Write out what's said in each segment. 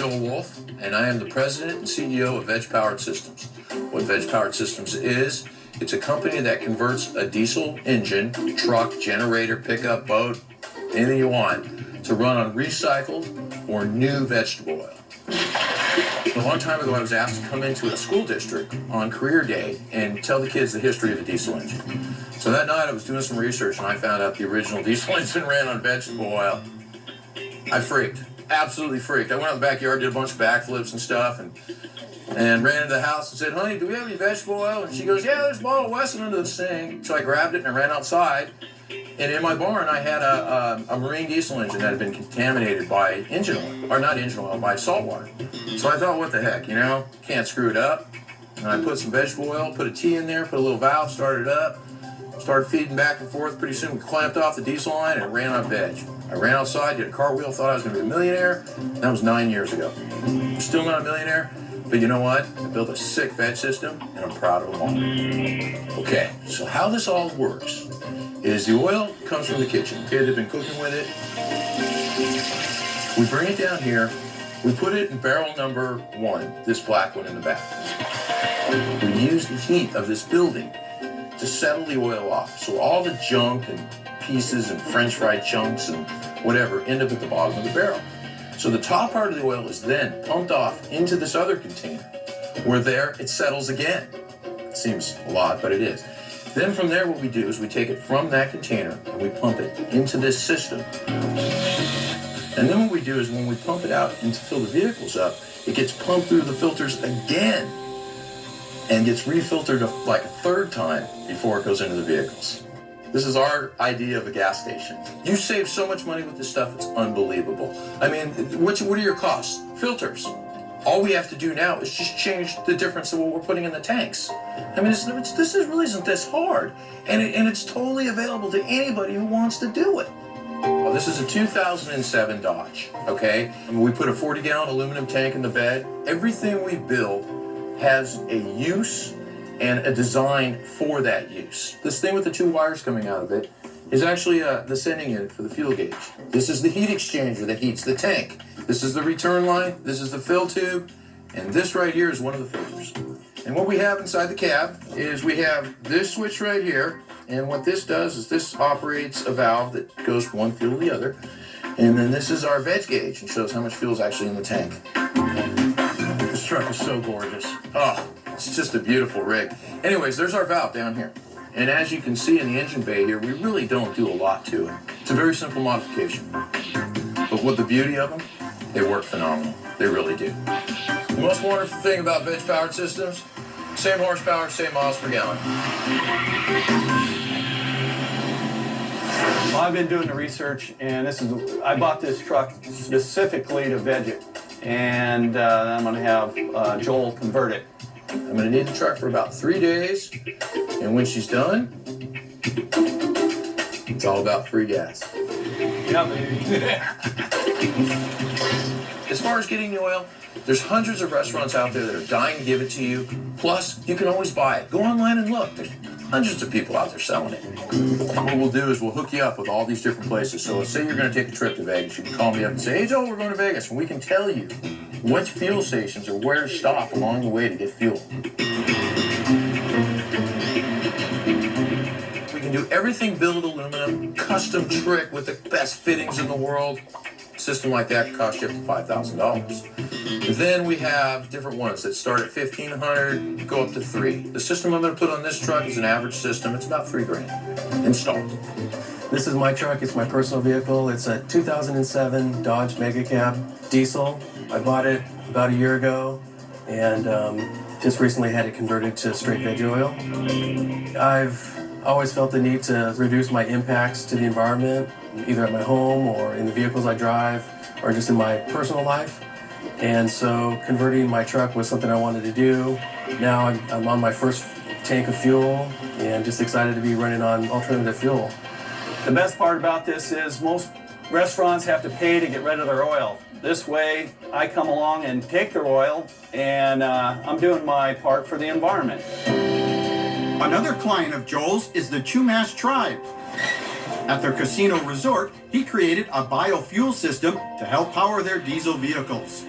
Joel Wolf, and I am the president and CEO of Veg Powered Systems. What Veg Powered Systems is, it's a company that converts a diesel engine, truck, generator, pickup, boat, anything you want, to run on recycled or new vegetable oil. A long time ago, I was asked to come into a school district on career day and tell the kids the history of a diesel engine. So that night, I was doing some research, and I found out the original diesel engine ran on vegetable oil. I freaked. Absolutely freaked. I went out in the backyard, did a bunch of backflips and stuff, and ran into the house and said, "Honey, do we have any vegetable oil?" And she goes, "Yeah, there's a bottle of Wesson under the sink." So I grabbed it and I ran outside. And in my barn, I had a marine diesel engine that had been contaminated by engine oil, or not engine oil, by salt water. So I thought, what the heck, can't screw it up. And I put some vegetable oil, put a T in there, put a little valve, started it up, started feeding back and forth. Pretty soon we clamped off the diesel line and it ran on veg. I ran outside, did a cartwheel, thought I was going to be a millionaire. That was 9 years ago. Still not a millionaire, but you know what? I built a sick veg system, and I'm proud of them all. Okay, so how this all works is the oil comes from the kitchen. Okay, they've been cooking with it. We bring it down here. We put it in barrel number 1, this black one in the back. We use the heat of this building to settle the oil off. So all the junk and pieces and french fried chunks and whatever end up at the bottom of the barrel. So the top part of the oil is then pumped off into this other container, where there it settles again. It seems a lot, but it is. Then from there, what we do is we take it from that container and we pump it into this system. And then what we do is when we pump it out and to fill the vehicles up, it gets pumped through the filters again and gets refiltered like a third time before it goes into the vehicles. This is our idea of a gas station. You save so much money with this stuff, it's unbelievable. I mean, what are your costs? Filters. All we have to do now is just change the difference of what we're putting in the tanks. I mean, this really isn't this hard. And it's totally available to anybody who wants to do it. Well, this is a 2007 Dodge, okay? And we put a 40-gallon aluminum tank in the bed. Everything we build has a use and a design for that use. This thing with the 2 wires coming out of it is actually the sending unit for the fuel gauge. This is the heat exchanger that heats the tank. This is the return line, this is the fill tube, and this right here is one of the filters. And what we have inside the cab is we have this switch right here, and what this does is this operates a valve that goes from one fuel to the other, and then this is our veg gauge and shows how much fuel is actually in the tank. This truck is so gorgeous. Oh. It's just a beautiful rig. Anyways, there's our valve down here. And as you can see in the engine bay here, we really don't do a lot to it. It's a very simple modification. But what the beauty of them, they work phenomenal. They really do. The most wonderful thing about Veg Powered Systems, same horsepower, same miles per gallon. Well, I've been doing the research, and I bought this truck specifically to veg it. And I'm going to have Joel convert it. I'm going to need the truck for about 3 days, and when she's done, it's all about free gas. Yeah, baby. As far as getting the oil, there's hundreds of restaurants out there that are dying to give it to you. Plus, you can always buy it. Go online and look. There's hundreds of people out there selling it. What we'll do is we'll hook you up with all these different places. So let's say you're going to take a trip to Vegas. You can call me up and say, "Hey, Joel, we're going to Vegas." And we can tell you what fuel stations or where to stop along the way to get fuel. We can do everything build aluminum, custom trick with the best fittings in the world. A system like that costs you up to $5,000. Then we have different ones that start at $1,500, go up to $3,000. The system I'm going to put on this truck is an average system. It's about $3,000 installed. This is my truck. It's my personal vehicle. It's a 2007 Dodge Mega Cab diesel. I bought it about a year ago and just recently had it converted to straight veg oil. I've always felt the need to reduce my impacts to the environment, either at my home or in the vehicles I drive or just in my personal life. And so converting my truck was something I wanted to do. Now I'm on my first tank of fuel and just excited to be running on alternative fuel. The best part about this is most restaurants have to pay to get rid of their oil. This way, I come along and take their oil, and I'm doing my part for the environment. Another client of Joel's is the Chumash tribe. At their casino resort, he created a biofuel system to help power their diesel vehicles.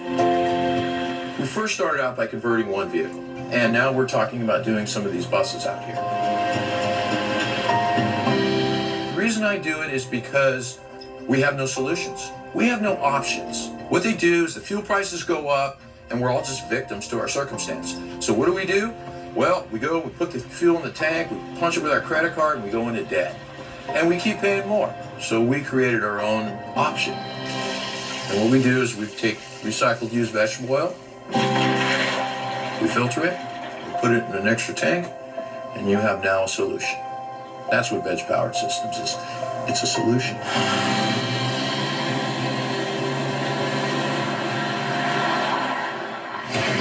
We first started out by converting one vehicle, and now we're talking about doing some of these buses out here. The reason I do it is because we have no solutions. We have no options. What they do is the fuel prices go up, and we're all just victims to our circumstance. So what do? Well, we put the fuel in the tank, we punch it with our credit card, and we go into debt. And we keep paying more. So we created our own option. And what we do is we take recycled used vegetable oil, we filter it, we put it in an extra tank, and you have now a solution. That's what Veg Powered Systems is. It's a solution.